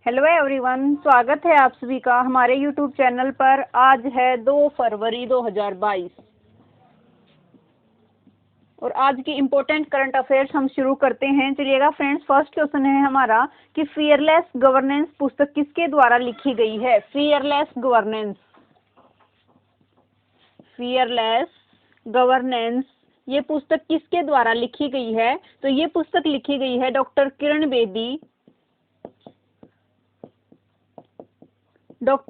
Hello everyone, स्वागत है आप सभी का हमारे यूट्यूब चैनल पर। आज है 2 फरवरी 2022 और आज की इम्पोर्टेंट करंट अफेयर्स हम शुरू करते हैं। चलिएगा फ्रेंड्स, फर्स्ट क्वेश्चन है हमारा कि फियरलेस गवर्नेंस पुस्तक किसके द्वारा लिखी गई है। फियरलेस गवर्नेंस ये पुस्तक किसके द्वारा लिखी गई है? तो ये पुस्तक लिखी गई है डॉक्टर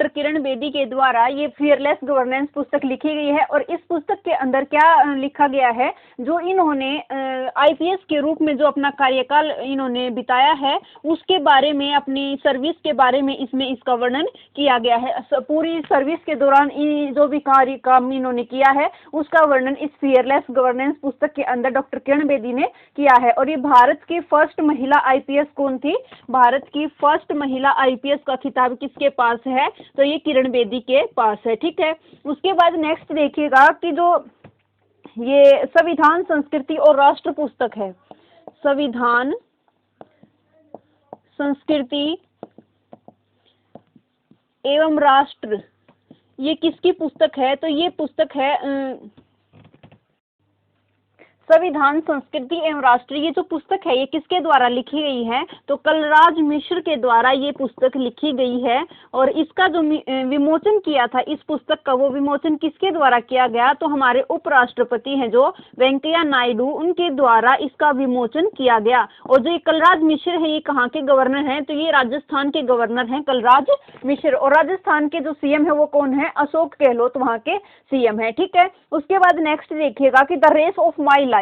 किरण बेदी के द्वारा। ये फियरलेस गवर्नेंस पुस्तक लिखी गई है और इस पुस्तक के अंदर क्या लिखा गया है, जो इन्होंने आईपीएस के रूप में जो अपना कार्यकाल इन्होंने बिताया है उसके बारे में, अपनी सर्विस के बारे में इसमें इसका वर्णन किया गया है। पूरी सर्विस के दौरान जो भी काम इन्होंने किया है उसका वर्णन इस फियरलेस गवर्नेंस पुस्तक के अंदर डॉक्टर किरण बेदी ने किया है। और ये भारत की फर्स्ट महिला आईपीएस कौन थी? भारत की फर्स्ट महिला आईपीएस का खिताब किसके पास है? तो ये किरण बेदी के पास है। ठीक है, उसके बाद नेक्स्ट देखिएगा कि जो ये संविधान, संस्कृति और राष्ट्र पुस्तक है, संविधान, संस्कृति एवं राष्ट्र, ये किसकी पुस्तक है? तो ये पुस्तक है संविधान, संस्कृति एवं राष्ट्र। ये जो पुस्तक है ये किसके द्वारा लिखी गई है? तो कलराज मिश्र के द्वारा ये पुस्तक लिखी गई है। और इसका जो विमोचन किया था इस पुस्तक का, वो विमोचन किसके द्वारा किया गया? तो हमारे उपराष्ट्रपति हैं जो वेंकैया नायडू, उनके द्वारा इसका विमोचन किया गया। और जो ये कलराज मिश्र है ये कहाँ के गवर्नर हैं? तो ये राजस्थान के गवर्नर हैं कलराज मिश्र। और राजस्थान के जो सीएम है वो कौन है? अशोक गहलोत वहाँ के सीएम है। ठीक है, उसके बाद नेक्स्ट देखिएगा कि the race of my life,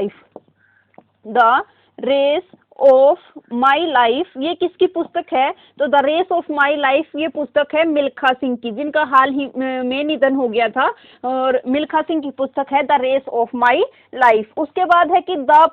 ये किसकी पुस्तक है? तो the race of my life ये पुस्तक है मिल्खा सिंह की, जिनका हाल ही में निधन हो गया था। और मिल्खा सिंह की पुस्तक है the race of my life. उसके बाद है कि द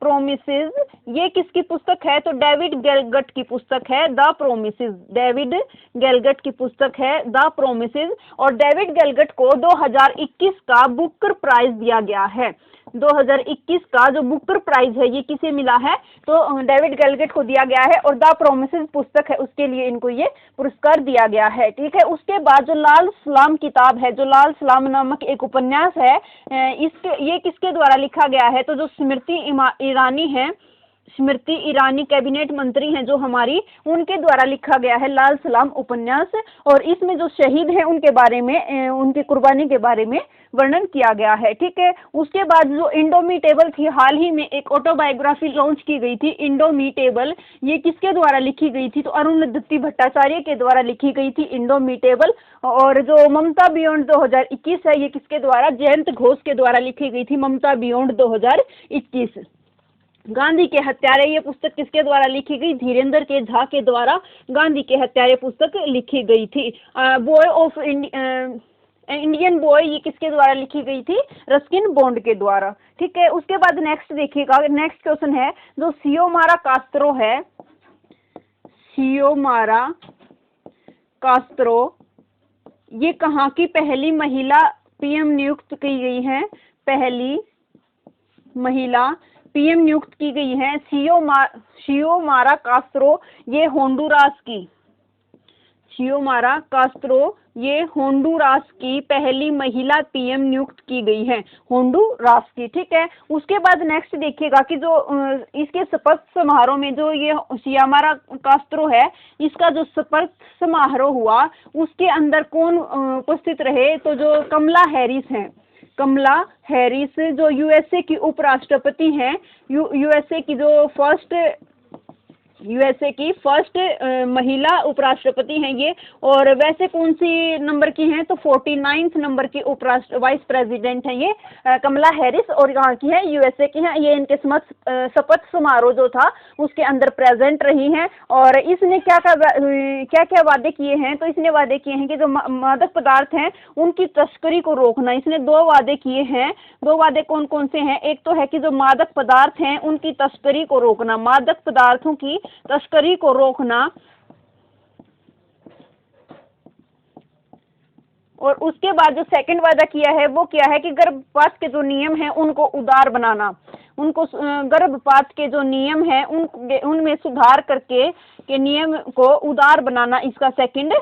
प्रोमिसेस, ये किसकी पुस्तक है? तो डेविड गेलगट की पुस्तक है द प्रोमिसेस। डेविड गेलगट की पुस्तक है द प्रोमिसेस। और डेविड गेलगट को 2021 का बुकर प्राइज दिया गया है। 2021 का जो बुकर प्राइज है ये किसे मिला है? तो डेविड गेलगट को दिया गया है। और द प्रोमिसेस पुस्तक है उसके लिए इनको ये पुरस्कार दिया गया है। ठीक है, उसके बाद जो लाल सलाम किताब है, जो लाल सलाम नामक एक उपन्यास है, ये किसके द्वारा लिखा गया है? तो जो स्मृति ईरानी कैबिनेट मंत्री हैं जो हमारी, उनके द्वारा लिखा गया है लाल सलाम उपन्यास। और इसमें जो शहीद हैं उनके बारे में, उनकी कुर्बानी के बारे में वर्णन किया गया है। ठीक है, उसके बाद जो इंडोमिटेबल थी, हाल ही में एक ऑटोबायोग्राफी लॉन्च की गई थी इंडोमिटेबल, ये किसके द्वारा लिखी गई थी? तो अरुणधति भट्टाचार्य के द्वारा लिखी गई थी इंडोमिटेबल। और जो ममता बियॉन्ड 2021 है ये किसके द्वारा? जयंत घोष के द्वारा लिखी गई थी ममता बियॉन्ड 2021। गांधी के हत्यारे, ये पुस्तक किसके द्वारा लिखी गई? धीरेन्द्र के झा के द्वारा गांधी के हत्यारे पुस्तक लिखी गई थी। बॉय ऑफ इंडियन बॉय, ये किसके द्वारा लिखी गई थी? रस्किन बॉन्ड के द्वारा। ठीक है, उसके बाद नेक्स्ट देखिएगा, नेक्स्ट क्वेश्चन है जो सियोमारा कास्त्रो है, सियोमारा कास्त्रो, ये कहाँ की पहली महिला पीएम नियुक्त की गई है? पहली महिला पीएम नियुक्त की गई है सियोमारा कास्त्रो, ये होंडुरास की, सियोमारा कास्त्रो ये होंडुरास की पहली महिला पीएम नियुक्त की गई है, होंडुरास की। ठीक है, उसके बाद नेक्स्ट देखिएगा कि जो इसके शपथ समारोह में जो ये सियोमारा कास्त्रो है, इसका जो शपथ समारोह हुआ उसके अंदर कौन उपस्थित रहे? तो जो कमला हैरिस हैं, कमला हैरिस जो यूएसए की उपराष्ट्रपति हैं, यूएसए की फर्स्ट महिला उपराष्ट्रपति हैं ये। और वैसे कौन सी नंबर की हैं? तो 49th नंबर की वाइस प्रेसिडेंट हैं ये कमला हैरिस, और यहाँ की है, यूएसए की हैं। ये इनके शपथ समारोह जो था उसके अंदर प्रेजेंट रही हैं। और इसने क्या क्या वादे किए हैं? तो इसने वादे किए हैं कि जो मादक पदार्थ हैं उनकी तस्करी को रोकना। इसने 2 वादे किए हैं। 2 वादे कौन कौन से हैं? एक तो है कि जो मादक पदार्थ हैं उनकी तस्करी को रोकना, मादक पदार्थों की तस्करी को रोकना। और उसके बाद जो सेकंड वादा किया है वो क्या है कि गर्भपात के जो नियम हैं उनको उदार बनाना। उनको गर्भपात के जो नियम है उनमें सुधार करके के नियम को उदार बनाना, इसका सेकंड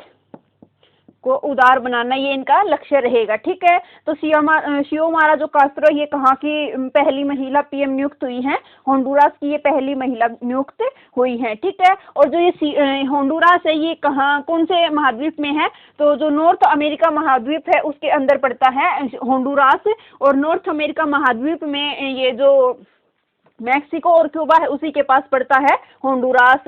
को उदार बनाना, ये इनका लक्ष्य रहेगा। ठीक है, तो शियोमारा जो कास्त्रो ये कहाँ की पहली महिला पीएम नियुक्त हुई हैं? होंडुरास की ये पहली महिला नियुक्त हुई हैं। ठीक है, और जो ये होंडुरास है ये कहाँ कौन से महाद्वीप में है? तो जो नॉर्थ अमेरिका महाद्वीप है उसके अंदर पड़ता है होंडुरास, और नॉर्थ अमेरिका महाद्वीप में ये जो मैक्सिको और क्यूबा है उसी के पास पड़ता है होंडुरास।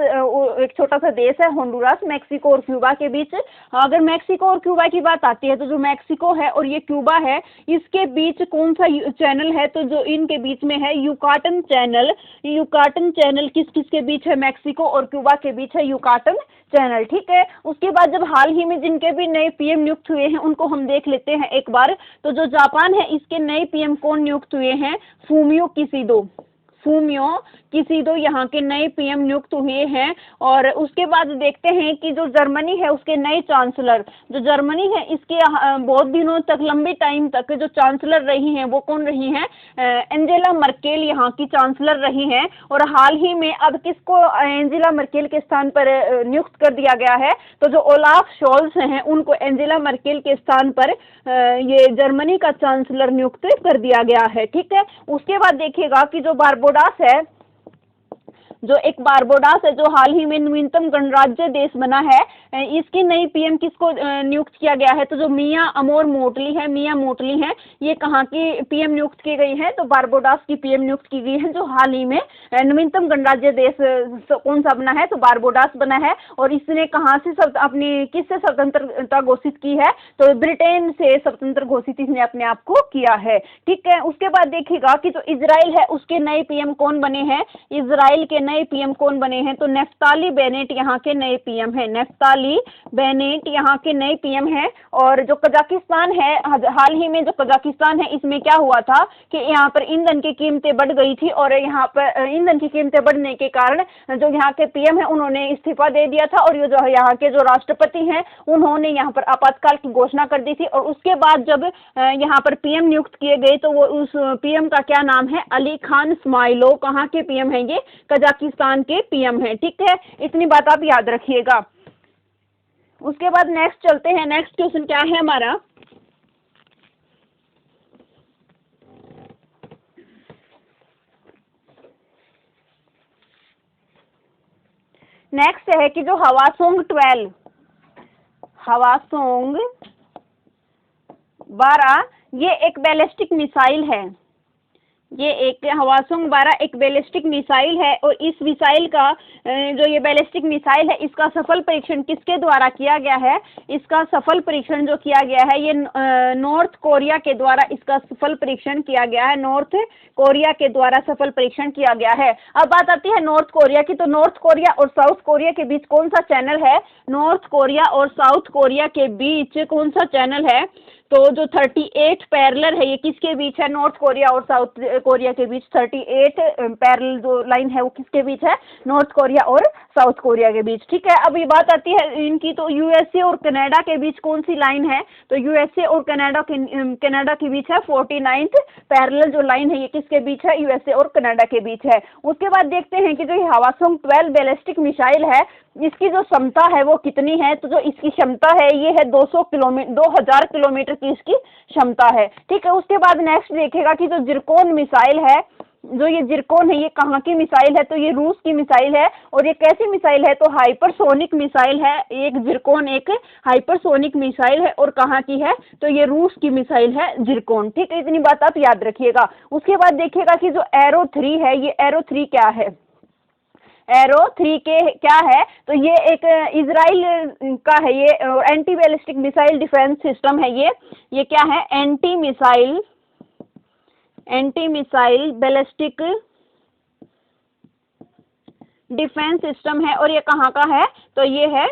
एक छोटा सा देश है होंडुरास मैक्सिको और क्यूबा के बीच। अगर मैक्सिको और क्यूबा की बात आती है तो जो मैक्सिको है और ये क्यूबा है इसके बीच कौन सा चैनल है? तो जो इनके बीच में है युकाटन चैनल। युकाटन चैनल किस किस के बीच है? मैक्सिको और क्यूबा के बीच है युकाटन चैनल। ठीक है, उसके बाद जब हाल ही में जिनके भी नए पीएम नियुक्त हुए हैं उनको हम देख लेते हैं एक बार। तो जो जापान है इसके नए पीएम कौन नियुक्त हुए हैं? फूमियो किसीदो यहाँ के नए पीएम नियुक्त हुए हैं। और उसके बाद देखते हैं कि जो जर्मनी है उसके नए चांसलर, जो जर्मनी है इसके बहुत दिनों तक लंबे टाइम तक जो चांसलर रही हैं वो कौन रही हैं? एंजेला मर्केल यहाँ की चांसलर रही हैं। और हाल ही में अब किसको एंजेला मर्केल के स्थान पर नियुक्त कर दिया गया है? तो जो ओलाफ शोल्स हैं उनको एंजेला मर्केल के स्थान पर ये जर्मनी का चांसलर नियुक्त कर दिया गया है। ठीक है, उसके बाद देखिएगा कि जो बारबोडास है, जो एक बारबोडास है जो हाल ही में नवीनतम गणराज्य देश बना है, इसकी नई पीएम किसको नियुक्त किया गया है? तो जो मिया अमोर मोटली है ये कहाँ की पीएम नियुक्त की गई है? तो बारबोडास की पीएम नियुक्त की गई है, जो हाल ही में नवीनतम गणराज्य देश कौन सा बना है? तो बारबोडास बना है। और इसने कहाँ से अपनी किससे स्वतंत्रता घोषित की है? तो ब्रिटेन से स्वतंत्र घोषित इसने अपने आप को किया है। ठीक है, उसके बाद देखिएगा कि जो इजराइल है उसके नए पीएम कौन बने हैं? इजराइल के नए पीएम कौन बने हैं? तो नेफ्ताली बेनेट यहाँ के नए पीएम है। नेफ्ताली बेनेट यहाँ के नए पीएम है। और जो कजाकिस्तान है, हाल ही में जो कजाकिस्तान है इसमें क्या हुआ था कि यहाँ पर ईंधन की कीमतें बढ़ गई थी, और यहाँ पर ईंधन की कीमतें बढ़ने के कारण जो यहाँ के पीएम है उन्होंने इस्तीफा दे दिया था, और ये जो यहाँ के जो राष्ट्रपति हैं उन्होंने यहाँ पर आपातकाल की घोषणा कर दी थी। और उसके बाद जब यहाँ पर पीएम नियुक्त किए गए तो वो उस पीएम का क्या नाम है? अली खान स्माइलो। कहाँ के पीएम है? ये कजाकिस्तान के पीएम हैं। ठीक है, इतनी बात आप याद रखिएगा। उसके बाद नेक्स्ट चलते हैं। नेक्स्ट क्वेश्चन क्या है हमारा? नेक्स्ट है कि जो हवासोंग 12 ये एक बैलिस्टिक मिसाइल है। ये एक हवासोंग 12 एक बैलिस्टिक मिसाइल है, और इस मिसाइल का जो ये बैलिस्टिक मिसाइल है इसका सफल परीक्षण किसके द्वारा किया गया है? इसका सफल परीक्षण जो किया गया है ये नॉर्थ कोरिया के द्वारा इसका सफल परीक्षण किया गया है। नॉर्थ कोरिया के द्वारा सफल परीक्षण किया गया है। अब बात आती है नॉर्थ कोरिया की। तो नॉर्थ कोरिया और साउथ कोरिया के बीच कौन सा चैनल है? नॉर्थ कोरिया और साउथ कोरिया के बीच कौन सा चैनल है? तो जो 38 पैरेलल है ये किसके बीच है? नॉर्थ कोरिया और साउथ कोरिया के बीच 38 पैरेलल जो लाइन है वो किसके बीच है? नॉर्थ कोरिया और साउथ कोरिया के बीच। ठीक है, अब ये बात आती है इनकी। तो यूएसए और कनाडा के बीच कौन सी लाइन है? तो यूएसए और कनाडा के बीच है 49th पैरेलल जो लाइन है ये किसके बीच है? यूएसए और कनाडा के बीच है। उसके बाद देखते हैं कि जो ये हवासोंग 12 बैलिस्टिक मिसाइल है इसकी जो क्षमता है वो कितनी है? तो जो इसकी क्षमता है ये है 2000 किलोमीटर की इसकी क्षमता है। ठीक है, उसके बाद नेक्स्ट देखेगा कि जो जिरकोन मिसाइल है, जो ये जिरकोन है ये कहाँ की मिसाइल है? तो ये रूस की मिसाइल है। और ये कैसी मिसाइल है? तो हाइपरसोनिक मिसाइल है। एक जिरकोन एक हाइपरसोनिक मिसाइल है, और कहाँ की है? तो ये रूस की मिसाइल है जिरकोन। ठीक है, इतनी बात आप याद रखिएगा। उसके बाद देखिएगा कि जो एरो 3 है, ये एरो 3 क्या है? एरो 3 के क्या है? तो ये एक इजराइल का है, ये anti ballistic missile defence system है। ये क्या है? Anti missile ballistic defence system है। और ये कहाँ का है? तो ये है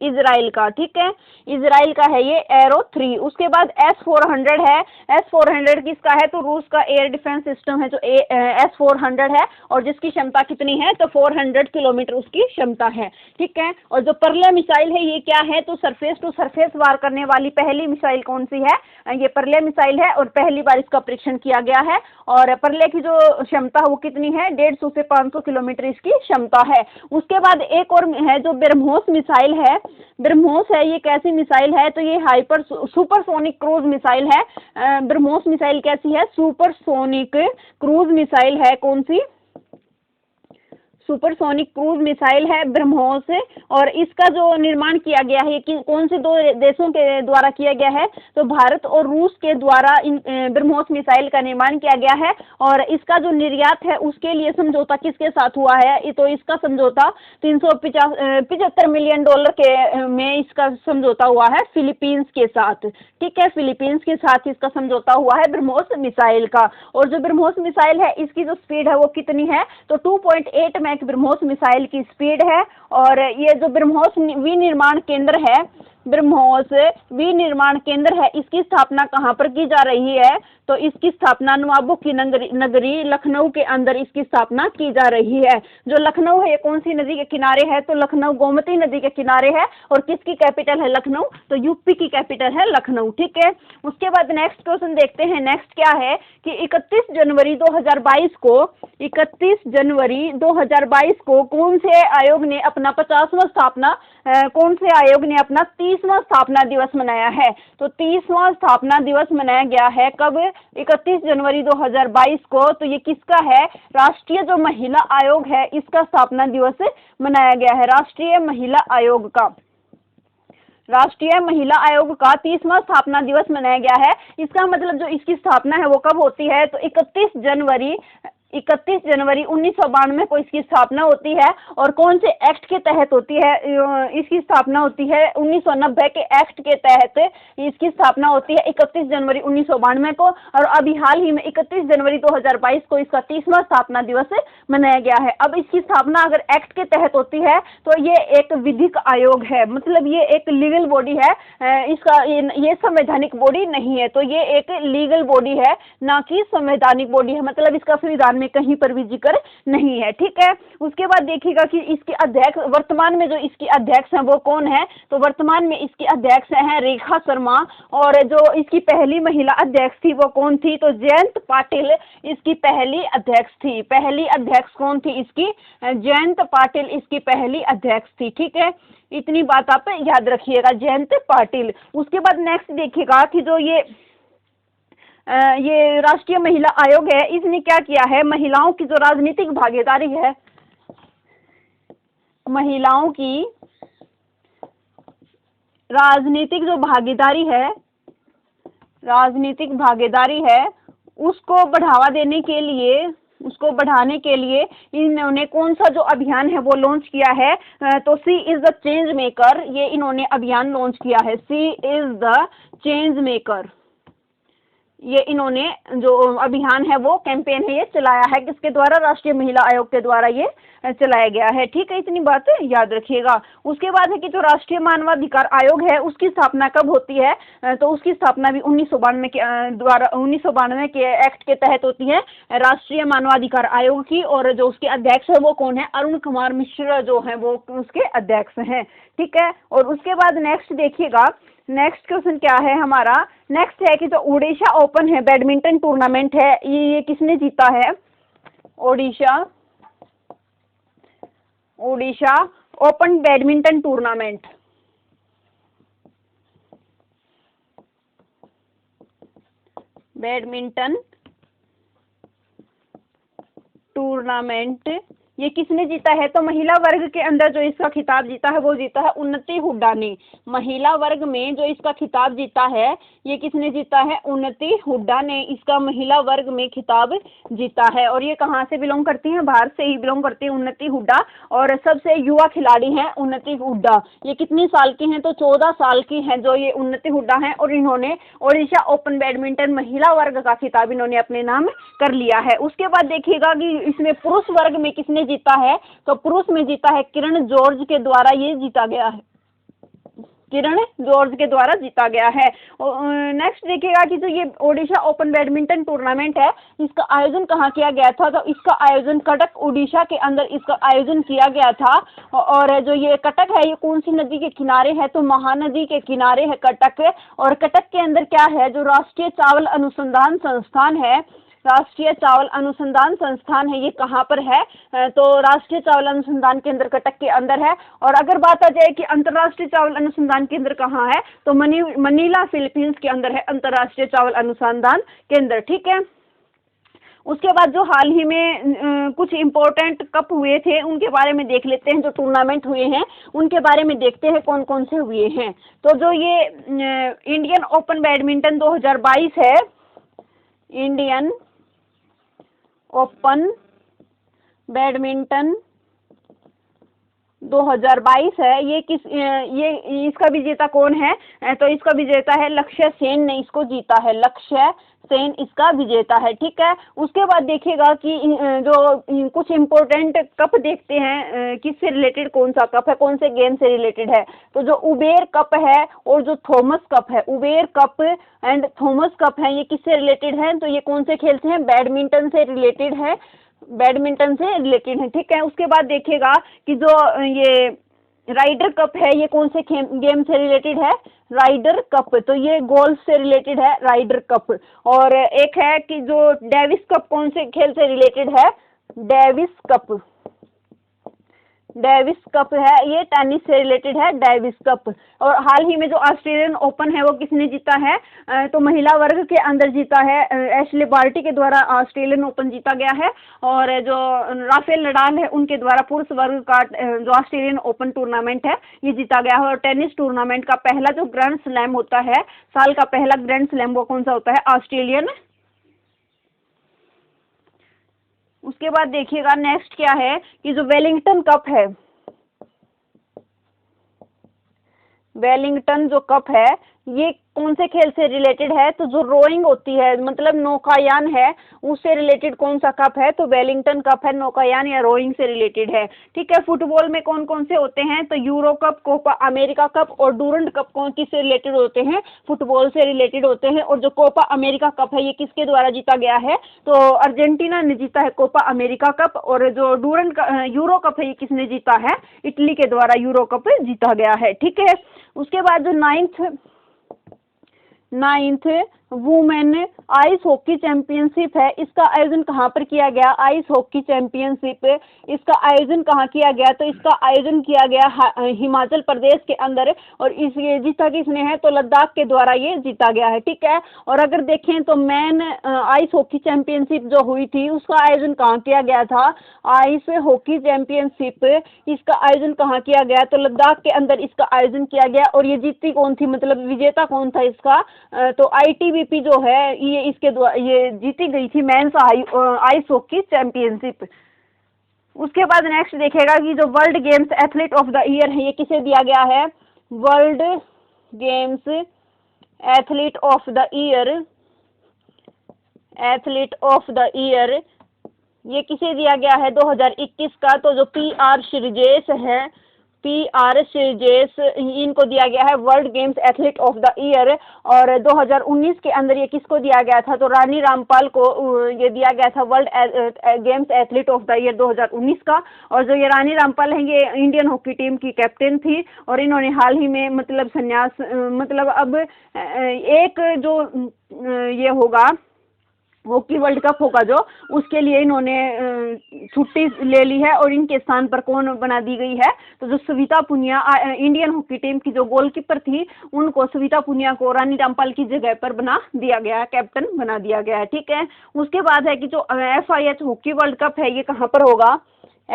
इजराइल का, ठीक है, इजराइल का है ये एरो 3। उसके बाद S-400 है। S-400 किसका है, तो रूस का एयर डिफेंस सिस्टम है जो S-400 है, और जिसकी क्षमता कितनी है, तो 400 किलोमीटर उसकी क्षमता है, ठीक है। और जो परले मिसाइल है ये क्या है, तो सरफेस टू सरफेस वार करने वाली पहली मिसाइल कौन सी है, ये परले मिसाइल है, और पहली बार इसका परीक्षण किया गया है। और परले की जो क्षमता है वो कितनी है, 150 से 500 किलोमीटर इसकी क्षमता है। उसके बाद एक और है जो ब्रह्मोस मिसाइल है। ब्रह्मोस है ये कैसी मिसाइल है, तो ये हाइपर सुपरसोनिक क्रूज मिसाइल है। ब्रह्मोस मिसाइल कैसी है, सुपरसोनिक क्रूज मिसाइल है, कौन सी, सुपरसोनिक क्रूज मिसाइल है ब्रह्मोस। और इसका जो निर्माण किया गया है कि कौन से दो देशों के द्वारा किया गया है, तो भारत और रूस के द्वारा इन ब्रह्मोस मिसाइल का निर्माण किया गया है। और इसका जो निर्यात है उसके लिए समझौता किसके साथ हुआ है, तो इसका समझौता 375 मिलियन डॉलर के में इसका समझौता हुआ है फिलीपींस के साथ, ठीक है, फिलीपींस के साथ इसका समझौता हुआ है ब्रह्मोस मिसाइल का। और जो ब्रह्मोस मिसाइल है इसकी जो स्पीड है वो कितनी है, तो 2.8 मैक ब्रह्मोस मिसाइल की स्पीड है। और ये जो ब्रह्मोस विनिर्माण केंद्र है, ब्रह्मोस विनिर्माण केंद्र है, इसकी स्थापना कहाँ पर की जा रही है, तो इसकी स्थापना नवाबों की नगरी लखनऊ के अंदर इसकी स्थापना की जा रही है। जो लखनऊ है ये कौन सी नदी के किनारे है, तो लखनऊ गोमती नदी के किनारे है। और किसकी कैपिटल है लखनऊ, तो यूपी की कैपिटल है लखनऊ, ठीक है। उसके बाद नेक्स्ट क्वेश्चन देखते हैं। नेक्स्ट क्या है कि 31 जनवरी 2022 को 31 जनवरी 2022 को कौन से आयोग ने अपना 50वां स्थापना कौन से आयोग ने अपना 30वां स्थापना दिवस मनाया है, तो 30वां स्थापना दिवस मनाया गया है कब, 31 जनवरी 2022 को। तो ये किसका है, राष्ट्रीय जो महिला आयोग है इसका स्थापना दिवस मनाया गया है, राष्ट्रीय महिला आयोग का, राष्ट्रीय महिला आयोग का 30वां स्थापना दिवस मनाया गया है। इसका मतलब जो इसकी स्थापना है वो कब होती है, तो 31 जनवरी 1992 को इसकी स्थापना होती है। और कौन से एक्ट के तहत होती है, इसकी स्थापना होती है 1990 के एक्ट के तहत इसकी स्थापना होती है 31 जनवरी 1992 को। और अभी हाल ही में 31 जनवरी 2022 को इसका 30वां स्थापना दिवस मनाया गया है। अब इसकी स्थापना अगर एक्ट के तहत होती है तो ये एक विधिक आयोग है, मतलब ये एक लीगल बॉडी है, इसका ये संवैधानिक बॉडी नहीं है, तो ये एक लीगल बॉडी है ना कि संवैधानिक बॉडी है, मतलब इसका संविधान में कहीं पर भी जिक्र नहीं है, ठीक है। उसके बाद देखिएगा कि इसके अध्यक्ष वर्तमान में जो इसकी अध्यक्ष हैं वो कौन है, तो वर्तमान में इसकी अध्यक्ष हैं रेखा शर्मा। और जो इसकी पहली महिला अध्यक्ष थी वो कौन थी, तो जयंत पाटिल इसकी पहली अध्यक्ष थी। पहली अध्यक्ष कौन थी इसकी, जयंत पाटिल इसकी पहली अध्यक्ष थी, ठीक है। इतनी बात आप याद रखिएगा, जयंत पाटिल। उसके बाद नेक्स्ट देखिएगा कि जो ये राष्ट्रीय महिला आयोग है इसने क्या किया है, महिलाओं की जो राजनीतिक भागीदारी है, महिलाओं की राजनीतिक जो राजनीतिक भागीदारी है उसको बढ़ावा देने के लिए, उसको बढ़ाने के लिए इन्होंने कौन सा जो अभियान है वो लॉन्च किया है, तो सी इज द चेंज मेकर, ये इन्होंने अभियान लॉन्च किया है, सी इज द चेंज मेकर। ये इन्होंने जो अभियान है वो कैंपेन है ये चलाया है, किसके द्वारा, राष्ट्रीय महिला आयोग के द्वारा ये चलाया गया है, ठीक है। इतनी बात याद रखिएगा। उसके बाद है कि जो राष्ट्रीय मानवाधिकार आयोग है उसकी स्थापना कब होती है, तो उसकी स्थापना भी 1992 के द्वारा 1992 के एक्ट के तहत होती है, राष्ट्रीय मानवाधिकार आयोग की। और जो उसके अध्यक्ष है वो कौन है, अरुण कुमार मिश्रा जो है वो उसके अध्यक्ष हैं, ठीक है। और उसके बाद नेक्स्ट देखिएगा, नेक्स्ट क्वेश्चन क्या है हमारा, नेक्स्ट है कि जो ओडिशा ओपन है बैडमिंटन टूर्नामेंट है ये किसने जीता है, Odisha open badminton tournament, badminton tournament ये किसने जीता है, तो महिला वर्ग के अंदर जो इसका खिताब जीता है वो जीता है उन्नति हुड्डा ने। महिला वर्ग में जो इसका खिताब जीता है ये किसने जीता है, उन्नति हुड्डा ने इसका महिला वर्ग में खिताब जीता है। और ये कहाँ से बिलोंग करती हैं, भारत से ही बिलोंग करती है उन्नति हुड्डा। और सबसे युवा खिलाड़ी हैं उन्नति हुड्डा, ये कितनी साल की हैं, तो 14 साल की हैं जो ये उन्नति हुड्डा हैं। और इन्होंने ओडिशा ओपन बैडमिंटन महिला वर्ग का खिताब इन्होंने अपने नाम कर लिया है। उसके बाद देखिएगा कि इसमें पुरुष वर्ग में किसने जीता है, तो पुरुष में जीता है किरण जॉर्ज के द्वारा ये जीता गया है, किरण जॉर्ज के द्वारा जीता गया है। नेक्स्ट देखिएगा कि जो ये ओडिशा ओपन बैडमिंटन टूर्नामेंट है, इसका आयोजन कहाँ किया गया था, तो इसका आयोजन कटक उड़ीसा के अंदर इसका आयोजन किया गया था। और जो ये कटक है ये कौन सी नदी के किनारे है, तो महानदी के किनारे है कटक। और कटक के अंदर क्या है, जो राष्ट्रीय चावल अनुसंधान संस्थान है, राष्ट्रीय चावल अनुसंधान संस्थान है, ये कहाँ पर है, तो राष्ट्रीय चावल अनुसंधान केंद्र कटक के अंदर है। और अगर बात आ जाए कि अंतर्राष्ट्रीय चावल अनुसंधान केंद्र कहाँ है, तो मनीला फिलीपींस के अंदर है अंतर्राष्ट्रीय चावल अनुसंधान केंद्र। ठीक है। उसके बाद जो हाल ही में कुछ इम्पोर्टेंट कप हुए थे उनके बारे में देख लेते हैं, जो टूर्नामेंट हुए हैं उनके बारे में देखते हैं कौन कौन से हुए हैं। तो जो ये इंडियन ओपन बैडमिंटन 2022 है, इंडियन ओपन बैडमिंटन 2022 है, ये इसका विजेता कौन है, तो इसका विजेता है लक्ष्य सेन ने इसको जीता है, लक्ष्य सेन इसका विजेता है। ठीक है। उसके बाद देखिएगा कि जो कुछ इम्पोर्टेंट कप देखते हैं किससे रिलेटेड, कौन सा कप है, कौन से गेम से रिलेटेड है। तो जो उबेर कप है और जो थॉमस कप है, Uber cup and Thomas cup है, ये किससे रिलेटेड है, तो ये कौन से खेल से हैं, बैडमिंटन से रिलेटेड है, बैडमिंटन से रिलेटेड है। ठीक है। उसके बाद देखिएगा कि जो ये राइडर कप है ये कौन से गेम से रिलेटेड है, राइडर कप, तो ये गोल्फ से रिलेटेड है राइडर कप। और एक है कि जो डेविस कप कौन से खेल से रिलेटेड है, डेविस कप, डेविस कप है ये टेनिस से रिलेटेड है, डेविस कप। और हाल ही में जो ऑस्ट्रेलियन ओपन है वो किसने जीता है, तो महिला वर्ग के अंदर जीता है, एशले बार्टी के द्वारा ऑस्ट्रेलियन ओपन जीता गया है। और जो राफेल नडाल है उनके द्वारा पुरुष वर्ग का जो ऑस्ट्रेलियन ओपन टूर्नामेंट है ये जीता गया है। और टेनिस टूर्नामेंट का पहला जो ग्रैंड स्लैम होता है, साल का पहला ग्रैंड स्लैम, वो कौन सा होता है, ऑस्ट्रेलियन। उसके बाद देखिएगा नेक्स्ट क्या है कि जो वेलिंगटन कप है, वेलिंगटन जो कप है ये कौन से खेल से रिलेटेड है, तो जो रोइंग होती है मतलब नौकायान है उससे रिलेटेड कौन सा कप है, तो वेलिंगटन कप है, नौकायान या रोइंग से रिलेटेड है। ठीक है। फुटबॉल में कौन कौन से होते हैं, तो Euro cup, Copa America cup और डूरंट कप कौन किससे रिलेटेड होते हैं, फुटबॉल से रिलेटेड होते हैं। और जो कोपा अमेरिका कप है ये किसके द्वारा जीता गया है, तो अर्जेंटीना ने जीता है कोपा अमेरिका कप। और जो डूरंट यूरो कप है ये किसने जीता है, इटली के द्वारा यूरो कप जीता गया है। ठीक है। उसके बाद जो ninth women ice hockey championship है, इसका आयोजन कहाँ पर किया गया, आइस हॉकी चैंपियनशिप इसका आयोजन कहाँ किया गया, तो इसका आयोजन किया गया हिमाचल प्रदेश के अंदर। और इस ये जीता किसने है, तो लद्दाख के द्वारा ये जीता गया है। ठीक है। और अगर देखें तो मैन आइस हॉकी चैंपियनशिप जो हुई थी उसका आयोजन कहाँ किया गया था, आइस हॉकी चैंपियनशिप इसका आयोजन कहाँ किया गया, तो लद्दाख के अंदर इसका आयोजन किया गया। और ये जीती कौन थी, मतलब विजेता कौन था इसका, तो ITBP जो है ये इसके द्वारा ये जीती गई थी मेंस आइस हॉकी चैंपियनशिप। उसके बाद नेक्स्ट देखेगा कि जो world games athlete of the year है ये किसे दिया गया है, world games athlete of the year, athlete of the year ये किसे दिया गया है 2021 का, तो जो PR श्रीजेश है, PR श्रीजेश इनको दिया गया है world games athlete of the year. और 2019 के अंदर ये किसको दिया गया था, तो रानी रामपाल को ये दिया गया था world games athlete of the year 2019 का। और जो ये रानी रामपाल है ये इंडियन हॉकी टीम की कैप्टन थी और इन्होंने हाल ही में मतलब संन्यास मतलब अब एक जो ये होगा हॉकी वर्ल्ड कप होगा जो उसके लिए इन्होंने छुट्टी ले ली है। और इनके स्थान पर कौन बना दी गई है, तो जो Savita Punia Indian hockey team की जो गोलकीपर थी उनको, सविता पुनिया को रानी रामपाल की जगह पर बना दिया गया है, कैप्टन बना दिया गया है। ठीक है। उसके बाद है कि जो FIH हॉकी वर्ल्ड कप है ये कहाँ पर होगा,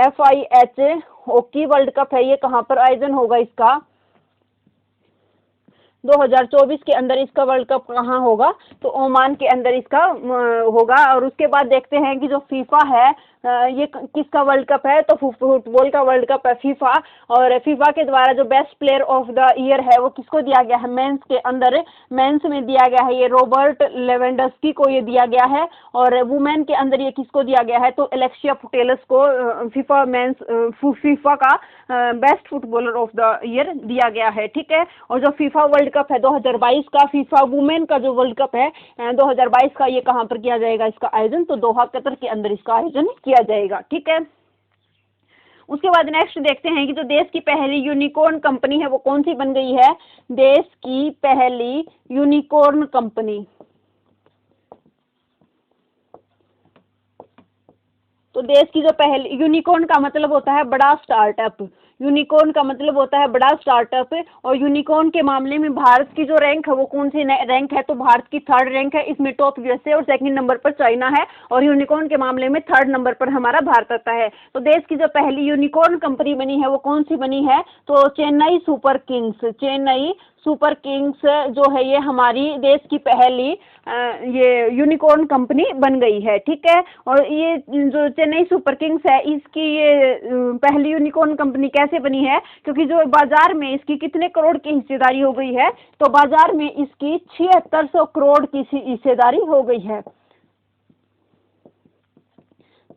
FIH हॉकी वर्ल्ड कप है ये कहाँ पर आयोजन होगा, इसका 2024 के अंदर इसका वर्ल्ड कप कहाँ होगा, तो ओमान के अंदर इसका होगा। और उसके बाद देखते हैं कि जो फीफा है ये किसका वर्ल्ड कप है, तो फुटबॉल का वर्ल्ड कप है फीफा। और फीफा के द्वारा जो best player of the year है वो किसको दिया गया है, मेंस के अंदर, मेंस में दिया गया है ये रॉबर्ट लेवेंडस्की को ये दिया गया है। और वुमेन के अंदर ये किसको दिया गया है, तो एलेक्सिया पुटेलस को फीफा का best footballer of the year दिया गया है। ठीक है, और जो फीफा वर्ल्ड कप है 2022 का, फीफा वुमेन का जो वर्ल्ड कप है 2022 का, ये कहाँ पर किया जाएगा इसका आयोजन, तो दोहा कतर के अंदर इसका आयोजन किया जाएगा। ठीक है, उसके बाद नेक्स्ट देखते हैं कि जो देश की पहली यूनिकॉर्न कंपनी है वो कौन सी बन गई है, देश की पहली यूनिकॉर्न कंपनी। तो देश की जो पहली, यूनिकॉर्न का मतलब होता है बड़ा स्टार्टअप, यूनिकॉर्न का मतलब होता है बड़ा स्टार्टअप। और यूनिकॉर्न के मामले में भारत की जो रैंक है वो कौन सी रैंक है, तो भारत की 3rd रैंक है। इसमें टॉप यूएसए और 2nd नंबर पर चाइना है, और यूनिकॉर्न के मामले में 3rd नंबर पर हमारा भारत आता है। तो देश की जो पहली यूनिकॉर्न कंपनी बनी है वो कौन सी बनी है, तो Chennai super Kings, Chennai super Kings जो है ये हमारी देश की पहली ये यूनिकॉर्न कंपनी बन गई है। ठीक है, और ये जो चेन्नई सुपर किंग्स है इसकी ये पहली यूनिकॉर्न कंपनी कैसे बनी है, क्योंकि जो बाजार में इसकी कितने करोड़ की हिस्सेदारी हो गई है, तो बाजार में इसकी 7600 करोड़ की हिस्सेदारी हो गई है,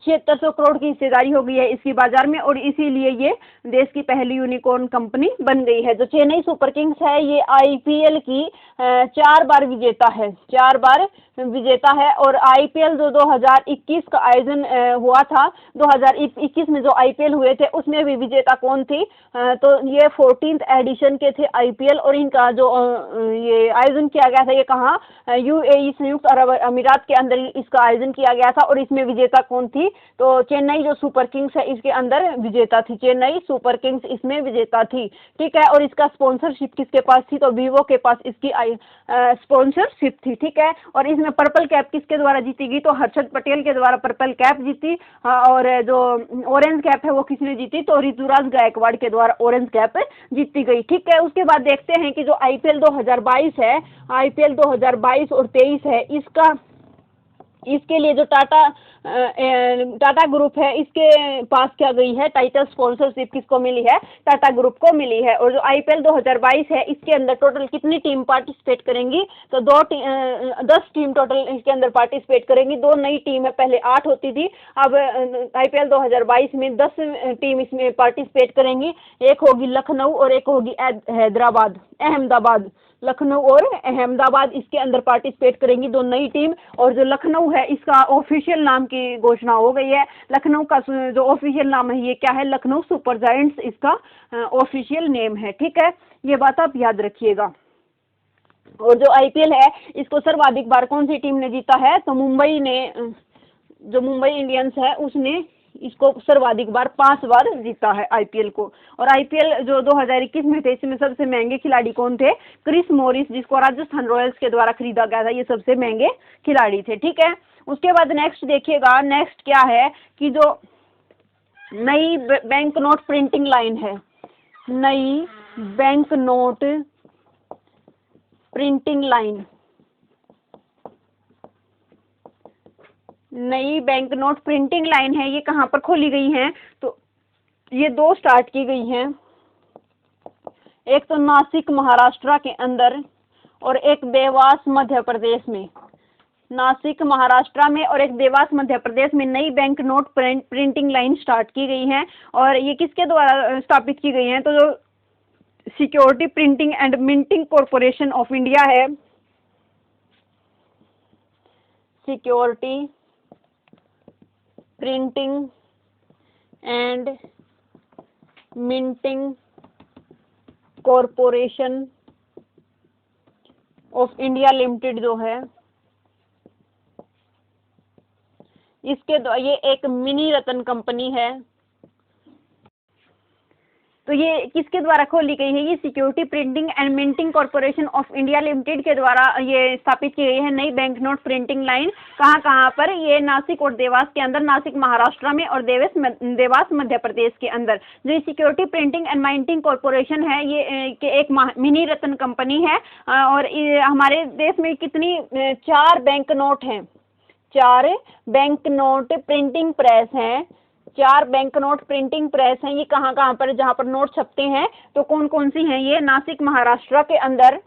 7600 करोड़ की हिस्सेदारी हो गई है इसकी बाजार में, और इसीलिए ये देश की पहली यूनिकॉर्न कंपनी बन गई है। जो चेन्नई सुपर किंग्स है ये आईपीएल की 4 बार विजेता है, 4 बार विजेता है। और आईपीएल जो 2021 का आयोजन हुआ था, 2021 में जो आईपीएल हुए थे उसमें भी विजेता कौन थी, तो ये 14th एडिशन के थे आईपीएल। और इनका जो ये आयोजन किया गया था ये कहाँ, यूएई संयुक्त अरब अमीरात के अंदर इसका आयोजन किया गया था। और इसमें विजेता कौन थी, तो चेन्नई जो सुपर किंग्स है इसके अंदर विजेता थी, चेन्नई सुपर किंग्स इसमें विजेता थी। ठीक है, और इसका स्पॉन्सरशिप किसके पास थी, तो वीवो के पास इसकी स्पॉन्सरशिप थी। ठीक है, और इसमें पर्पल कैप किसके द्वारा जीती गई, तो हर्षद पटेल के द्वारा पर्पल कैप जीती। और जो ऑरेंज कैप है वो किसने जीती, तो ऋतुराज गायकवाड़ के द्वारा ऑरेंज कैप जीती गई। ठीक है, उसके बाद देखते हैं कि जो आईपीएल 2022 है, आईपीएल 2022 और 23 है, इसके लिए जो टाटा ग्रुप है इसके पास क्या गई है, टाइटल स्पॉन्सरशिप किसको मिली है, टाटा ग्रुप को मिली है। और जो आईपीएल 2022 है इसके अंदर टोटल कितनी टीम पार्टिसिपेट करेंगी, तो 10 टीम टोटल इसके अंदर पार्टिसिपेट करेंगी। 2 नई टीम है, पहले 8 होती थी, अब आईपीएल 2022 में 10 टीम इसमें पार्टिसिपेट करेंगी। एक होगी लखनऊ और एक होगी हैदराबाद, अहमदाबाद, लखनऊ और अहमदाबाद इसके अंदर पार्टिसिपेट करेंगी 2 नई टीम। और जो लखनऊ है इसका ऑफिशियल नाम की घोषणा हो गई है, लखनऊ का जो ऑफिशियल नाम है ये क्या है, लखनऊ सुपर जायंट्स इसका ऑफिशियल नेम है। ठीक है, ये बात आप याद रखिएगा। और जो आईपीएल है इसको सर्वाधिक बार कौन सी टीम ने जीता है, तो जो मुंबई इंडियंस है उसने इसको सर्वाधिक बार 5 बार जीता है आईपीएल को। और आईपीएल जो 2021 में थे इसमें सबसे महंगे खिलाड़ी कौन थे, क्रिस मॉरिस, जिसको राजस्थान रॉयल्स के द्वारा खरीदा गया था, ये सबसे महंगे खिलाड़ी थे। ठीक है, उसके बाद नेक्स्ट देखिएगा, नेक्स्ट क्या है कि जो नई बैंक नोट प्रिंटिंग लाइन है, नई बैंक नोट प्रिंटिंग लाइन, नई बैंक नोट प्रिंटिंग लाइन है, ये कहाँ पर खोली गई है, तो ये 2 स्टार्ट की गई हैं, एक तो नासिक महाराष्ट्र के अंदर और एक देवास मध्य प्रदेश में, नासिक महाराष्ट्र में और एक देवास मध्य प्रदेश में नई bank note printing line start की गई है। और ये किसके द्वारा स्थापित की गई है, तो जो security printing and minting corporation of India है, security printing and minting corporation of India limited जो है, ये एक मिनी रतन कंपनी है। तो ये किसके द्वारा खोली गई है, ये security printing and minting corporation of India limited के द्वारा ये स्थापित की गई है नई बैंक नोट प्रिंटिंग लाइन। कहाँ पर, ये नासिक और देवास के अंदर, नासिक महाराष्ट्र में और देवास मध्य प्रदेश के अंदर। जो security printing and minting corporation है ये एक मिनी रत्न कंपनी है। और हमारे देश में कितनी 4 बैंक नोट हैं, 4 बैंक नोट प्रिंटिंग प्रेस हैं, 4 बैंक नोट प्रिंटिंग प्रेस हैं। ये कहाँ कहाँ पर, जहाँ पर नोट छपते हैं तो कौन कौन सी हैं? ये नासिक महाराष्ट्र के अंदर,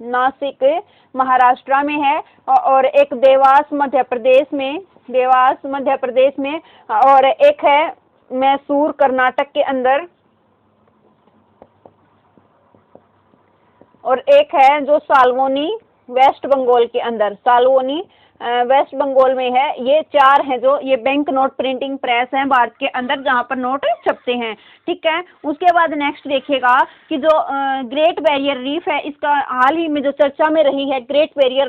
नासिक महाराष्ट्र में है, और एक देवास मध्य प्रदेश में, देवास मध्य प्रदेश में, और एक है मैसूर कर्नाटक के अंदर, और एक है जो साल्वोनी वेस्ट बंगाल के अंदर, साल्वोनी वेस्ट बंगाल में है। ये 4 हैं जो ये बैंक नोट प्रिंटिंग प्रेस हैं भारत के अंदर, जहाँ पर नोट छपते हैं। ठीक है, उसके बाद नेक्स्ट देखिएगा कि जो ग्रेट बैरियर रीफ है, इसका हाल ही में जो चर्चा में रही है, ग्रेट बैरियर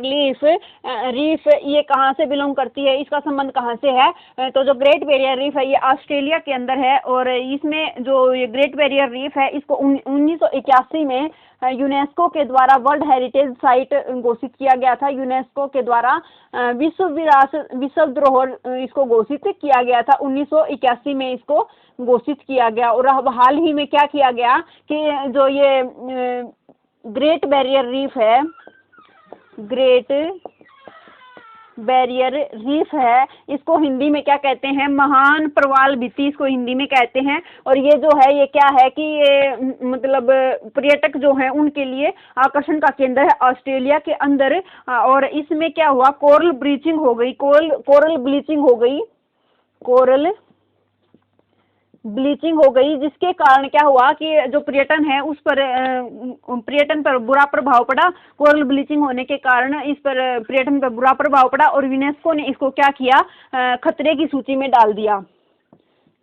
रीफ ये कहाँ से बिलोंग करती है, इसका संबंध कहाँ से है? तो जो ग्रेट बैरियर रीफ है ये ऑस्ट्रेलिया के अंदर है, और इसमें जो ये ग्रेट बैरियर रीफ है इसको 1981 में यूनेस्को के द्वारा वर्ल्ड हेरिटेज साइट घोषित किया गया था। यूनेस्को के द्वारा विश्व धरोहर इसको घोषित किया गया था, 1981 में इसको घोषित किया गया। और अब हाल ही में क्या किया गया कि जो ये ग्रेट बैरियर रीफ है, ग्रेट बैरियर रीफ है, इसको हिंदी में क्या कहते हैं? महान प्रवाल भित्ति इसको हिंदी में कहते हैं। और ये जो है ये क्या है कि ये मतलब पर्यटक जो हैं उनके लिए आकर्षण का केंद्र है ऑस्ट्रेलिया के अंदर। और इसमें क्या हुआ? कोरल ब्लीचिंग हो गई, कोरल ब्लीचिंग हो गई, कोरल ब्लीचिंग हो गई, जिसके कारण क्या हुआ कि जो पर्यटन है उस पर पर्यटन पर बुरा प्रभाव पड़ा। कोरल ब्लीचिंग होने के कारण इस पर पर्यटन पर बुरा प्रभाव पड़ा, और यूनेस्को ने इसको क्या किया? खतरे की सूची में डाल दिया,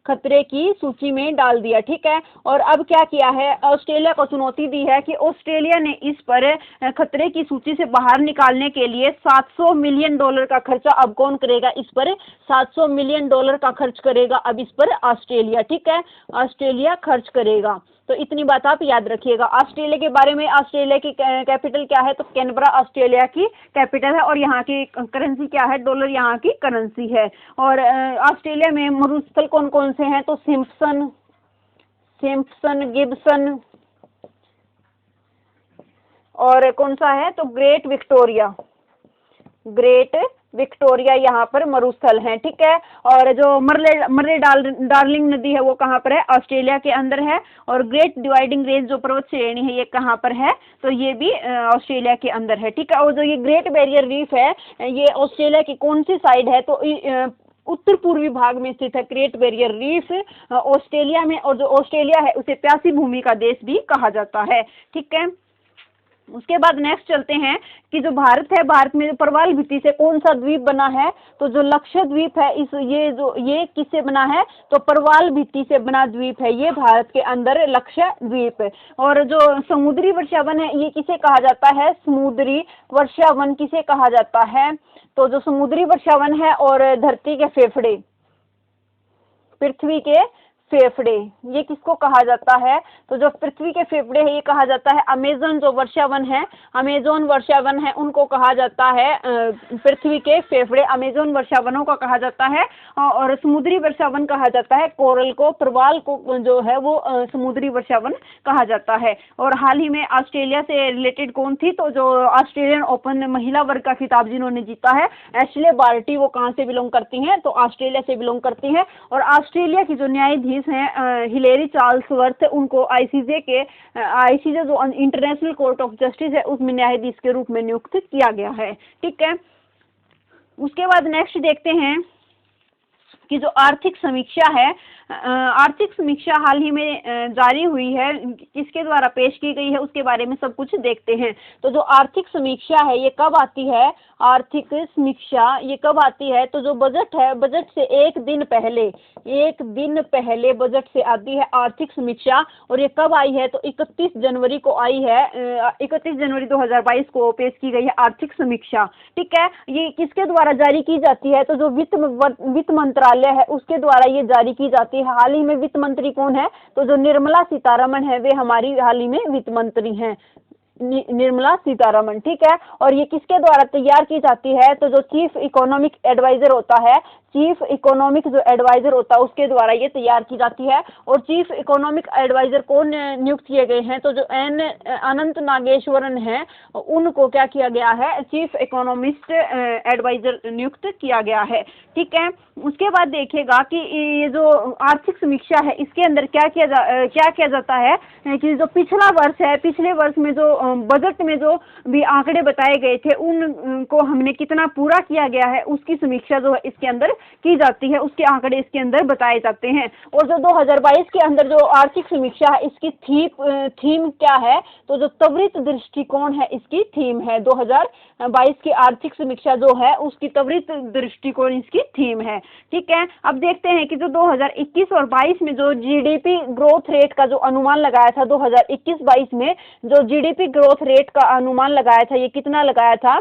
खतरे की सूची में डाल दिया। ठीक है, और अब क्या किया है? ऑस्ट्रेलिया को चुनौती दी है कि ऑस्ट्रेलिया ने इस पर खतरे की सूची से बाहर निकालने के लिए $700 मिलियन का खर्चा अब कौन करेगा? इस पर $700 मिलियन का खर्च करेगा अब इस पर ऑस्ट्रेलिया। ठीक है, ऑस्ट्रेलिया खर्च करेगा। तो इतनी बात आप याद रखिएगा ऑस्ट्रेलिया के बारे में। ऑस्ट्रेलिया की कैपिटल क्या है? तो कैनबरा ऑस्ट्रेलिया की कैपिटल है, और यहाँ की करेंसी क्या है? डॉलर यहाँ की करेंसी है। और ऑस्ट्रेलिया में मरुस्थल कौन कौन से हैं? तो सिम्पसन, गिब्सन, और कौन सा है? तो ग्रेट विक्टोरिया, यहाँ पर मरुस्थल हैं। ठीक है, और जो मर्ले डार्लिंग नदी है वो कहाँ पर है? ऑस्ट्रेलिया के अंदर है। और ग्रेट डिवाइडिंग रेंज जो पर्वत श्रेणी है ये कहाँ पर है? तो ये भी ऑस्ट्रेलिया के अंदर है। ठीक है, और जो ये ग्रेट बैरियर रीफ है ये ऑस्ट्रेलिया की कौन सी साइड है? तो उत्तर पूर्वी भाग में स्थित है ग्रेट बैरियर रीफ ऑस्ट्रेलिया में। और जो ऑस्ट्रेलिया है उसे प्यासी भूमि का देश भी कहा जाता है। ठीक है, उसके बाद नेक्स्ट चलते हैं कि जो भारत है, भारत में जो प्रवाल भित्ति से कौन सा द्वीप बना है? तो जो लक्षद्वीप है, ये किससे बना है? तो प्रवाल भित्ति से बना द्वीप है ये भारत के अंदर, लक्षद्वीप। और जो समुद्री वर्षावन है ये किसे कहा जाता है? समुद्री वर्षावन किसे कहा जाता है? तो जो समुद्री वर्षावन है और धरती के फेफड़े, पृथ्वी के फेफड़े, ये किसको कहा जाता है? तो जो पृथ्वी के फेफड़े है ये कहा जाता है अमेज़न जो वर्षावन है, अमेज़न वर्षावन है उनको कहा जाता है पृथ्वी के फेफड़े, अमेज़न वर्षावनों का कहा जाता है। और समुद्री वर्षावन कहा जाता है कोरल को, प्रवाल को जो है वो समुद्री वर्षावन कहा जाता है। और हाल ही में ऑस्ट्रेलिया से रिलेटेड कौन थी? तो जो ऑस्ट्रेलियन ओपन महिला वर्ग का खिताब जिन्होंने जीता है, एशले बार्टी, वो कहाँ से बिलोंग करती हैं? तो ऑस्ट्रेलिया से बिलोंग करती हैं। और ऑस्ट्रेलिया की जो न्यायाधीश हैं हिलेरी चार्ल्सवर्थ, उनको आईसीजे जो इंटरनेशनल कोर्ट ऑफ जस्टिस है उसमें न्यायाधीश के रूप में नियुक्त किया गया है। ठीक है, उसके बाद नेक्स्ट देखते हैं कि जो आर्थिक समीक्षा है, आर्थिक समीक्षा हाल ही में जारी हुई है, किसके द्वारा पेश की गई है उसके बारे में सब कुछ देखते हैं। तो जो आर्थिक समीक्षा है ये कब आती है? आर्थिक समीक्षा ये कब आती है? तो जो बजट है, बजट से एक दिन पहले बजट से आती है आर्थिक समीक्षा। और ये कब आई है? तो 31 जनवरी को आई है, 31 जनवरी 2022 को पेश की गई है आर्थिक समीक्षा। ठीक है, ये किसके द्वारा जारी की जाती है? तो जो वित्त मंत्रालय है उसके द्वारा ये जारी की जाती है। हाल ही में वित्त मंत्री कौन है? तो जो निर्मला सीतारमण है वे हमारी हाल ही में वित्त मंत्री हैं, निर्मला सीतारमण। ठीक है, और ये किसके द्वारा तैयार की जाती है? तो जो चीफ इकोनॉमिक एडवाइजर होता है, चीफ इकोनॉमिक जो एडवाइजर होता है उसके द्वारा ये तैयार की जाती है। और चीफ इकोनॉमिक एडवाइजर कौन नियुक्त किए गए हैं, तो जो अनंत नागेश्वरन है उनको क्या किया गया है, चीफ इकोनॉमिस्ट एडवाइजर नियुक्त किया गया है। ठीक है, उसके बाद देखिएगा कि ये जो आर्थिक समीक्षा है इसके अंदर क्या किया जाता है कि जो पिछला वर्ष है, पिछले वर्ष में जो बजट में जो भी आंकड़े बताए गए थे उनको हमने कितना पूरा किया गया है उसकी समीक्षा जो है इसके अंदर की जाती है, उसके आंकड़े इसके अंदर बताए जाते हैं। और जो 2022 के अंदर जो आर्थिक समीक्षा है इसकी थीम क्या है, तो जो त्वरित दृष्टिकोण है इसकी थीम है। 2022 की आर्थिक समीक्षा जो है उसकी त्वरित दृष्टिकोण इसकी थीम है। ठीक है, अब देखते हैं कि जो 2021 और 22 में जो जीडीपी ग्रोथ रेट का जो अनुमान लगाया था, 2021-22 में जो जीडीपी ग्रोथ रेट का अनुमान लगाया था, ये कितना लगाया था,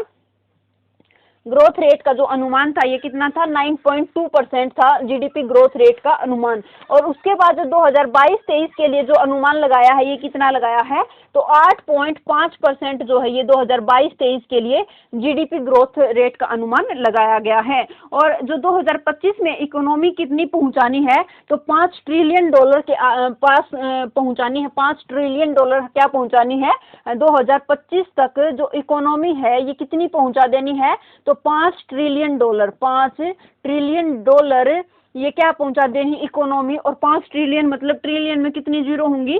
ग्रोथ रेट का जो अनुमान था ये कितना था, 9.2% था जीडीपी ग्रोथ रेट का अनुमान। और उसके बाद जो 2022-23 के लिए जो अनुमान लगाया है ये कितना लगाया है, तो 8.5% जो है ये 2022-23 के लिए जीडीपी ग्रोथ रेट का अनुमान लगाया गया है। और जो 2025 में इकोनॉमी कितनी पहुंचानी है, तो $5 ट्रिलियन के पास पहुंचानी है। $5 ट्रिलियन क्या पहुंचानी है, 2025 तक जो इकोनॉमी है ये कितनी पहुंचा देनी है, तो $5 ट्रिलियन, $5 ट्रिलियन ये क्या पहुंचा देनी इकोनॉमी। और 5 ट्रिलियन मतलब ट्रिलियन में कितनी जीरो होंगी,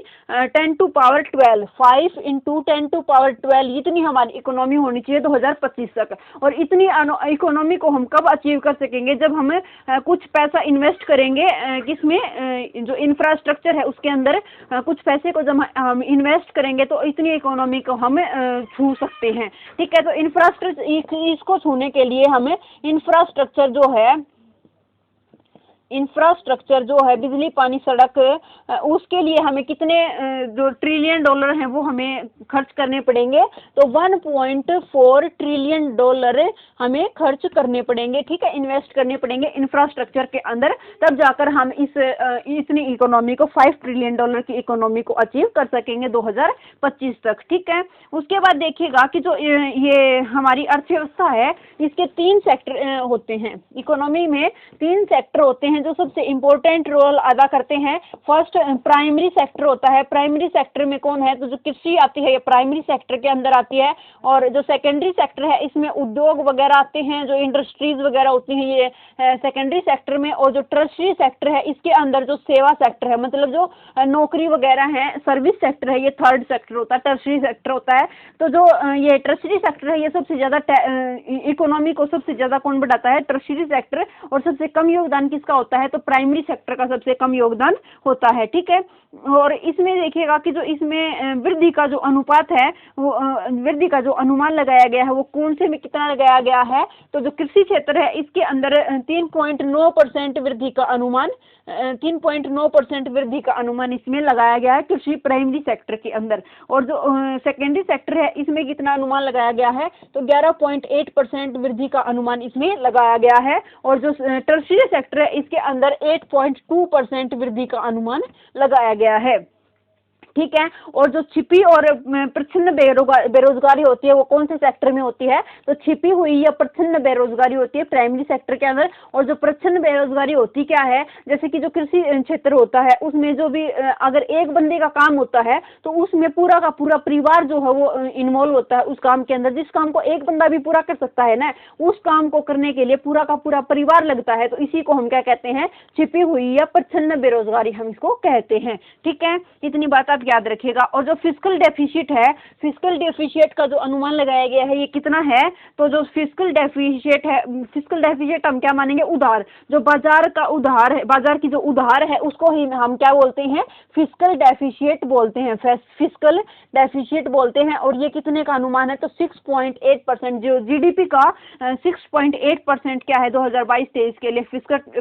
10 टू पावर 12, 5 × 10 टू पावर 12 इतनी हमारी इकोनॉमी होनी चाहिए 2025 तक। और इतनी इकोनॉमी को हम कब अचीव कर सकेंगे, जब हम कुछ पैसा इन्वेस्ट करेंगे किसमें, जो इंफ्रास्ट्रक्चर है उसके अंदर कुछ पैसे को जब हम इन्वेस्ट करेंगे तो इतनी इकोनॉमी को हम छू सकते हैं। ठीक है, तो इंफ्रास्ट्रक्चर इसको छूने के लिए हमें इंफ्रास्ट्रक्चर जो है बिजली पानी सड़क, उसके लिए हमें कितने जो ट्रिलियन डॉलर हैं वो हमें खर्च करने पड़ेंगे, तो $1.4 ट्रिलियन हमें खर्च करने पड़ेंगे। ठीक है, इन्वेस्ट करने पड़ेंगे इंफ्रास्ट्रक्चर के अंदर, तब जाकर हम इतनी इकोनॉमी को $5 ट्रिलियन की इकोनॉमी को अचीव कर सकेंगे 2025 तक। ठीक है, उसके बाद देखिएगा कि जो ये हमारी अर्थव्यवस्था है इसके 3 सेक्टर होते हैं। इकोनॉमी में 3 सेक्टर होते हैं जो सबसे इम्पोर्टेंट रोल अदा करते हैं। फर्स्ट प्राइमरी सेक्टर होता है। प्राइमरी सेक्टर में कौन है, तो जो कृषि आती है ये प्राइमरी सेक्टर के अंदर आती है। और जो सेकेंडरी सेक्टर है इसमें उद्योग वगैरह आते हैं, जो इंडस्ट्रीज वगैरह होती हैं ये सेकेंडरी सेक्टर में। और जो टर्शरी सेक्टर है इसके अंदर जो सेवा सेक्टर है, मतलब जो नौकरी वगैरह है, सर्विस सेक्टर है, ये थर्ड सेक्टर होता है, टर्शरी सेक्टर होता है। तो जो ये टर्शरी सेक्टर है ये सबसे ज्यादा इकोनॉमी को सबसे ज्यादा कौन बढ़ाता है, टर्शरी सेक्टर। और सबसे कम योगदान किसका होता है, तो प्राइमरी सेक्टर का सबसे कम योगदान होता है। ठीक है, और इसमें देखिएगा कि जो इसमें वृद्धि का जो अनुपात है वो वृद्धि का जो अनुमान लगाया गया है वो कौन से में कितना लगाया गया है, तो जो कृषि क्षेत्र है इसके अंदर 3.9% वृद्धि का अनुमान 3.9% वृद्धि का अनुमान इसमें लगाया गया है कृषि प्राइमरी सेक्टर के अंदर। और जो सेकेंडरी सेक्टर है इसमें कितना अनुमान लगाया गया है, तो 11.8% वृद्धि का अनुमान इसमें लगाया गया है। और जो टर्शियरी सेक्टर है इसके अंदर 8.2% वृद्धि का अनुमान लगाया गया है। ठीक है, और जो छिपी और प्रच्छन्न बेरोजगारी होती है वो कौन से सेक्टर में होती है, तो छिपी हुई या प्रच्छन्न बेरोजगारी होती है प्राइमरी सेक्टर के अंदर। और जो प्रच्छन्न बेरोजगारी होती क्या है, जैसे कि जो कृषि क्षेत्र होता है उसमें जो भी अगर एक बंदे का काम होता है तो उसमें पूरा का पूरा परिवार जो है वो इन्वॉल्व होता है उस काम के अंदर। जिस काम को एक बंदा भी पूरा कर सकता है ना, उस काम को करने के लिए पूरा का पूरा परिवार लगता है, तो इसी को हम क्या कहते हैं, छिपी हुई या प्रच्छन्न बेरोजगारी हम इसको कहते हैं। ठीक है, इतनी बात आप याद रखिएगा। और जो फिस्कल डेफिसिट है, फिस्कल डेफिसिट का जो अनुमान लगाया गया है ये कितना है, तो जो फिस्कल डेफिसिट है, फिस्कल डेफिसिट हम क्या मानेंगे, उधार। जो बाजार का उधार है, बाजार की जो उधार है उसको ही हम क्या बोलते हैं, फिस्कल डेफिसिट बोलते हैं, फिस्कल डेफिसिट बोलते हैं। और ये कितने का अनुमान है, तो 6.8%। जो जीडीपी का 6.8% क्या है 2022-23 के लिए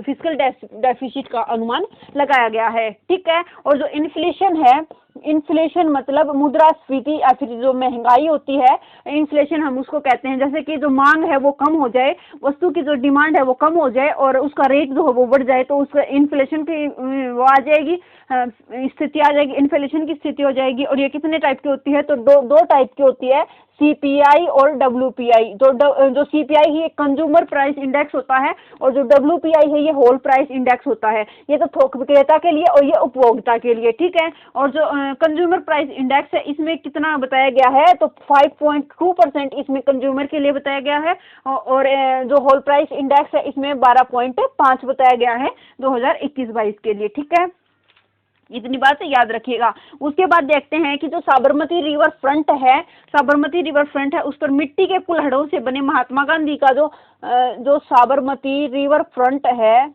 फिस्कल डेफिसिट का अनुमान लगाया गया है। ठीक है, और जो इन्फ्लेशन है, इन्फ्लेशन मतलब मुद्रास्फीति या फिर जो महंगाई होती है, इन्फ्लेशन हम उसको कहते हैं। जैसे कि जो मांग है वो कम हो जाए, वस्तु की जो डिमांड है वो कम हो जाए और उसका रेट जो है वो बढ़ जाए, तो उसका इन्फ्लेशन की वो आ जाएगी, स्थिति आ जाएगी, इन्फ्लेशन की स्थिति हो जाएगी। और ये कितने टाइप की होती है, तो दो टाइप की होती है, CPI और WPI। जो CPI ही एक कंज्यूमर प्राइस इंडेक्स होता है और जो WPI है ये होल प्राइस इंडेक्स होता है। ये तो थोक विक्रेता के लिए और ये उपभोक्ता के लिए, ठीक है। और जो कंज्यूमर प्राइस इंडेक्स है इसमें कितना बताया गया है, तो 5.2% इसमें कंज्यूमर के लिए बताया गया है और जो होल प्राइस इंडेक्स है इसमें 12.5 बताया गया है 2021-22 के लिए, ठीक है। इतनी बात याद रखिएगा। उसके बाद देखते हैं कि जो साबरमती रिवर फ्रंट है, साबरमती रिवर फ्रंट है उस पर मिट्टी के कुल्हड़ों से बने महात्मा गांधी का जो साबरमती रिवर फ्रंट है,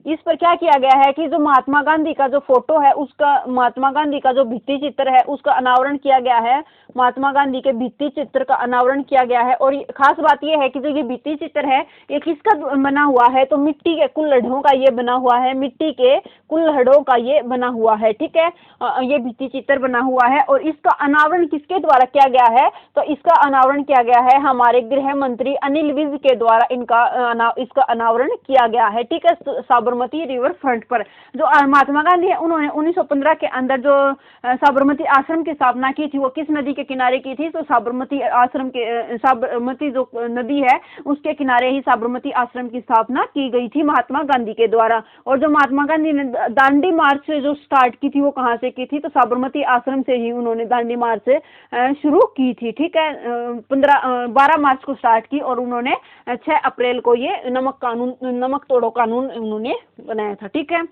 इस पर क्या किया गया है कि जो महात्मा गांधी का जो फोटो है उसका, महात्मा गांधी का जो भित्ति चित्र है उसका अनावरण किया गया है। महात्मा गांधी के भित्ति चित्र का अनावरण किया गया है। और खास बात यह है कि जो ये भित्ति चित्र है ये किसका बना हुआ है, तो मिट्टी के कुल्हड़ों का ये बना हुआ है, मिट्टी के कुल्हड़ों का ये बना हुआ है, ठीक है। ये भित्ति चित्र बना हुआ है और इसका अनावरण किसके द्वारा किया गया है, तो इसका अनावरण किया गया है हमारे गृह मंत्री अनिल विज के द्वारा इसका अनावरण किया गया है, ठीक है। साबरमती रिवर फ्रंट पर जो महात्मा गांधी है उन्होंने 1915 के अंदर जो साबरमती आश्रम की स्थापना की थी वो किस नदी के किनारे की थी, तो साबरमती आश्रम के, साबरमती जो नदी है उसके किनारे ही साबरमती आश्रम की स्थापना की गई थी महात्मा गांधी के द्वारा। और जो महात्मा गांधी ने दांडी मार्च जो स्टार्ट की थी वो कहाँ से की थी, तो साबरमती आश्रम से ही उन्होंने दांडी मार्च शुरू की थी, ठीक है। 12 मार्च को स्टार्ट की और उन्होंने 6 अप्रैल को ये नमक तोड़ो कानून उन्होंने बनाया था, ठीक है।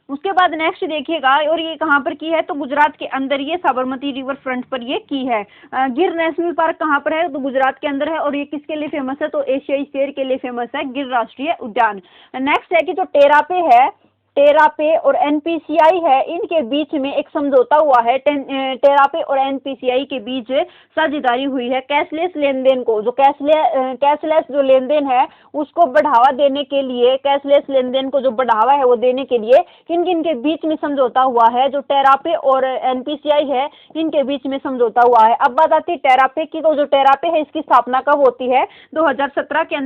उसके बाद नेक्स्ट देखिएगा, और ये कहाँ पर की है, तो गुजरात के अंदर ये साबरमती रिवर फ्रंट पर ये की है। गिर नेशनल पार्क कहाँ पर है, तो गुजरात के अंदर है और ये किसके लिए फेमस है, तो एशियाई शेर के लिए फेमस है, गिर राष्ट्रीय उद्यान। नेक्स्ट है कि जो टेरापे है, टेरापे और एनपीसीआई है इनके बीच में एक समझौता हुआ है। टेरापे और एनपीसीआई के बीच साझेदारी हुई है कैशलेस लेन देन को, जो कैशलेस जो लेन देन है उसको बढ़ावा देने के लिए, कैशलेस लेन देन को जो बढ़ावा है वो देने के लिए किन किन के बीच में समझौता हुआ है, जो टेरापे और एनपीसीआई है इनके बीच में समझौता हुआ है। अब बात आती है टेरापे की, तो जो टेरापे है इसकी स्थापना कब होती है, 2015 के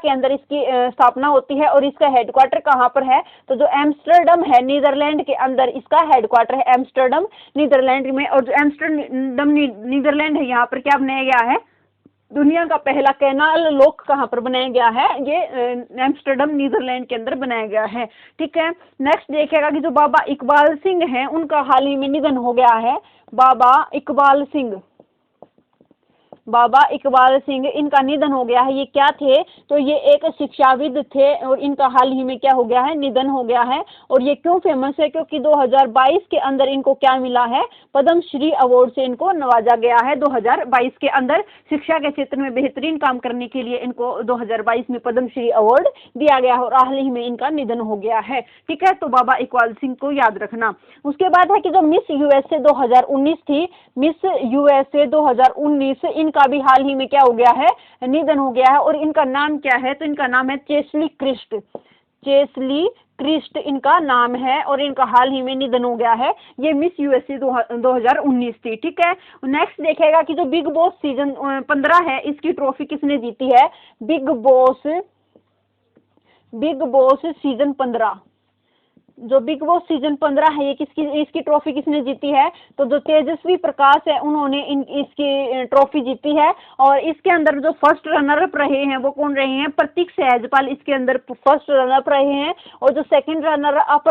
अंदर इसकी स्थापना होती है और इसका हेडक्वार्टर कहाँ पर है, तो जो एम्स्टर्डम है नीदरलैंड के अंदर इसका हेडक्वार्टर है, एम्स्टर्डम नीदरलैंड में। और जो एम्स्टर्डम नीदरलैंड है यहाँ पर क्या बनाया गया है, दुनिया का पहला कैनाल लॉक कहाँ पर बनाया गया है, ये एम्स्टर्डम नीदरलैंड के अंदर बनाया गया है, ठीक है। नेक्स्ट देखिएगा कि जो बाबा इकबाल सिंह हैं उनका हाल ही में निधन हो गया है। बाबा इकबाल सिंह इनका निधन हो गया है। ये क्या थे, तो ये एक शिक्षाविद थे और इनका हाल ही में क्या हो गया है, निधन हो गया है। और ये क्यों फेमस है, क्योंकि 2022 के अंदर इनको क्या मिला है, पद्मश्री अवार्ड से इनको नवाजा गया है। 2022 के अंदर शिक्षा के क्षेत्र में बेहतरीन काम करने के लिए इनको 2022 में पद्मश्री अवार्ड दिया गया है और हाल ही में इनका निधन हो गया है, ठीक है। तो बाबा इकबाल सिंह को याद रखना। उसके बाद है कि जो मिस यूएसए 2019 थी, मिस यूएसए 2019 इनका भी हाल ही में क्या हो गया है, निधन हो गया है। और इनका नाम क्या है, तो इनका नाम है चेस्ली क्रिस्ट इनका नाम है और इनका हाल ही में निधन हो गया है। ये मिस यूएसए 2019 थी, ठीक है। नेक्स्ट देखेगा कि जो बिग बॉस सीजन 15 है इसकी ट्रॉफी किसने जीती है, बिग बॉस सीजन 15, जो बिग बॉस सीजन 15 है ये इसकी ट्रॉफी किसने जीती है, तो जो तेजस्वी प्रकाश है उन्होंने इसकी ट्रॉफी जीती है। और इसके अंदर जो फर्स्ट रनर अप रहे हैं वो कौन रहे हैं, प्रतीक सहजपाल इसके अंदर फर्स्ट रनर अप रहे हैं। और जो सेकंड रनर अप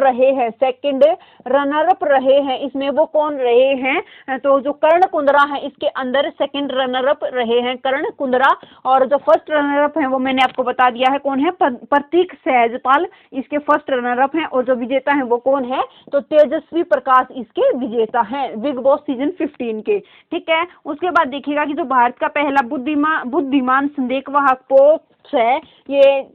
रहे हैं इसमें वो कौन रहे हैं, तो जो कर्ण कुंद्रा है इसके अंदर सेकंड रनर अप रहे हैं, कर्ण कुंद्रा। और जो फर्स्ट रनर अप है वो मैंने आपको बता दिया है कौन है, प्रतीक सहजपाल इसके फर्स्ट रनर अप हैं। और जो विजेता है वो कौन है, तो तेजस्वी प्रकाश इसके विजेता हैं बिग बॉस सीजन 15 के, ठीक है। उसके बाद देखिएगा कि जो भारत का पहला बुद्धिमान संदेशवाहक पोस्ट है ये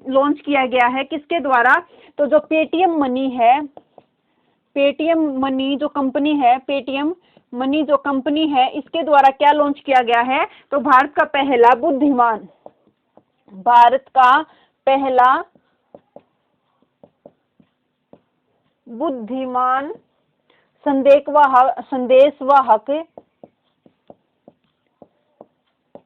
लॉन्च किया गया है किसके द्वारा, तो जो पेटीएम मनी जो कंपनी है इसके द्वारा क्या लॉन्च किया गया है, तो भारत का पहला बुद्धिमान संदेशवाहक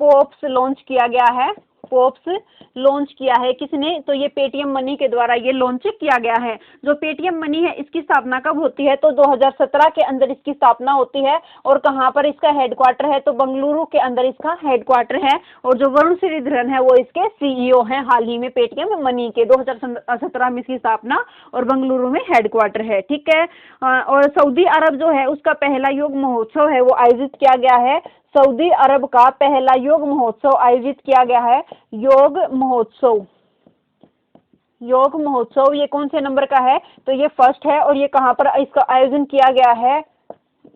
पोप्स लॉन्च किया गया है, पॉप्स लॉन्च किया है। किसने? तो ये पेटीएम मनी के द्वारा ये लॉन्च किया गया है। जो पेटीएम मनी है इसकी स्थापना कब होती है? तो 2017 के अंदर इसकी स्थापना होती है। और कहाँ पर इसका हेडक्वार्टर है? तो बेंगलुरु के अंदर इसका हेडक्वार्टर है। और जो वरुण श्रीधरन है वो इसके सीईओ हैं हाल ही में पेटीएम मनी के। 2017 में इसकी स्थापना और बेंगलुरु में हेडक्वार्टर है। ठीक है। और सऊदी अरब जो है उसका पहला योग महोत्सव है वो आयोजित किया गया है। सऊदी अरब का पहला योग महोत्सव आयोजित किया गया है। योग महोत्सव, योग महोत्सव ये कौन से नंबर का है? तो ये फर्स्ट है। और ये कहाँ पर इसका आयोजन किया गया है?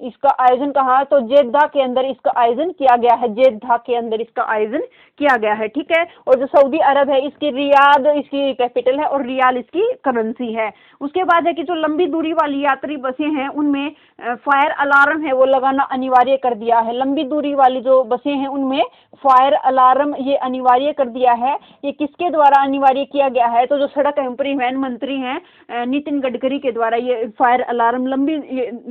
इसका आयोजन कहाँ? तो जेद्दा के अंदर इसका आयोजन किया गया है। जेद्दा के अंदर इसका आयोजन किया गया है। ठीक है। और जो सऊदी अरब है इसकी रियाद इसकी कैपिटल है और रियाल इसकी करेंसी है। उसके बाद है कि जो लंबी दूरी वाली यात्री बसें हैं उनमें फायर अलार्म है वो लगाना अनिवार्य कर दिया है। लंबी दूरी वाली जो बसें हैं उनमें फायर अलार्म ये अनिवार्य कर दिया है। ये किसके द्वारा अनिवार्य किया गया है? तो जो सड़क एवं परिवहन मंत्री हैं नितिन गडकरी के द्वारा ये फायर अलार्म लंबी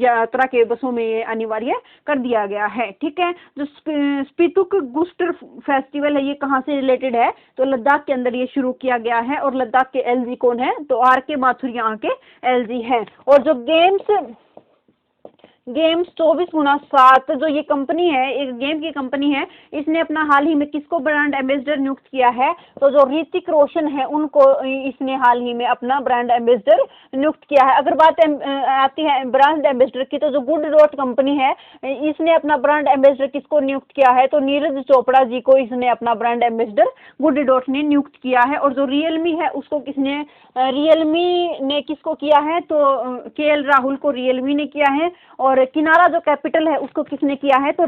यात्रा के बसों में ये अनिवार्य कर दिया गया है। ठीक है। जो स्पितुक गुस्टर फेस्टिवल है ये कहाँ से रिलेटेड है? तो लद्दाख के अंदर ये शुरू किया गया है। और लद्दाख के एलजी कौन है? तो आर.के. माथुर यहाँ के एलजी हैं। और जो गेम्स 24/7 जो ये कंपनी है एक गेम की कंपनी है इसने अपना हाल ही में किसको ब्रांड एम्बेसडर नियुक्त किया है? तो जो ऋतिक रोशन है उनको इसने हाल ही में अपना ब्रांड एम्बेसडर नियुक्त किया है। अगर बात आती है ब्रांड एम्बेसडर की तो जो गुड डॉट कंपनी है इसने अपना ब्रांड एम्बेसडर किसको नियुक्त किया है? तो नीरज चोपड़ा जी को इसने अपना ब्रांड एम्बेसडर गुड डॉट ने नियुक्त किया है। और जो रियलमी है उसको किसने? रियलमी ने किसको किया है? तो के.एल. राहुल को रियलमी ने किया है। और किनारा जो कैपिटल है उसको किसने किया है? तो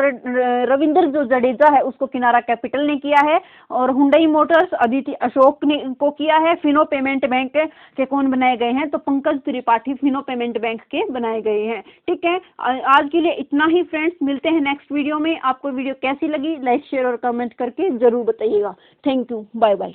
रविंद्र जो जडेजा है उसको किनारा कैपिटल ने किया है। और हुंडई मोटर्स अदिति अशोक ने को किया है। फिनो पेमेंट बैंक के कौन बनाए गए हैं? तो पंकज त्रिपाठी फिनो पेमेंट बैंक के बनाए गए हैं। ठीक है। आज के लिए इतना ही फ्रेंड्स, मिलते हैं नेक्स्ट वीडियो में। आपको वीडियो कैसी लगी लाइक शेयर और कमेंट करके जरूर बताइएगा। Thank you, bye bye.